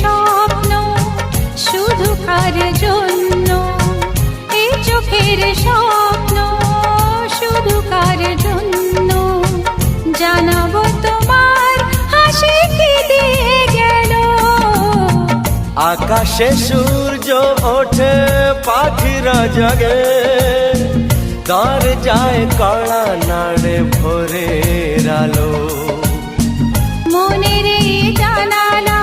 স্বপ্ন শুধু কার জন্য, এই চোখের স্বপ্ন শুধু কার জন্য, জানাবো তোমার হাসি কি দিয়ে গেল। আকাশে সূর্য ওঠে পাখিরা জাগে, তার যায় কড়া নাড়ে ভোরের আলো। মনের এই জানা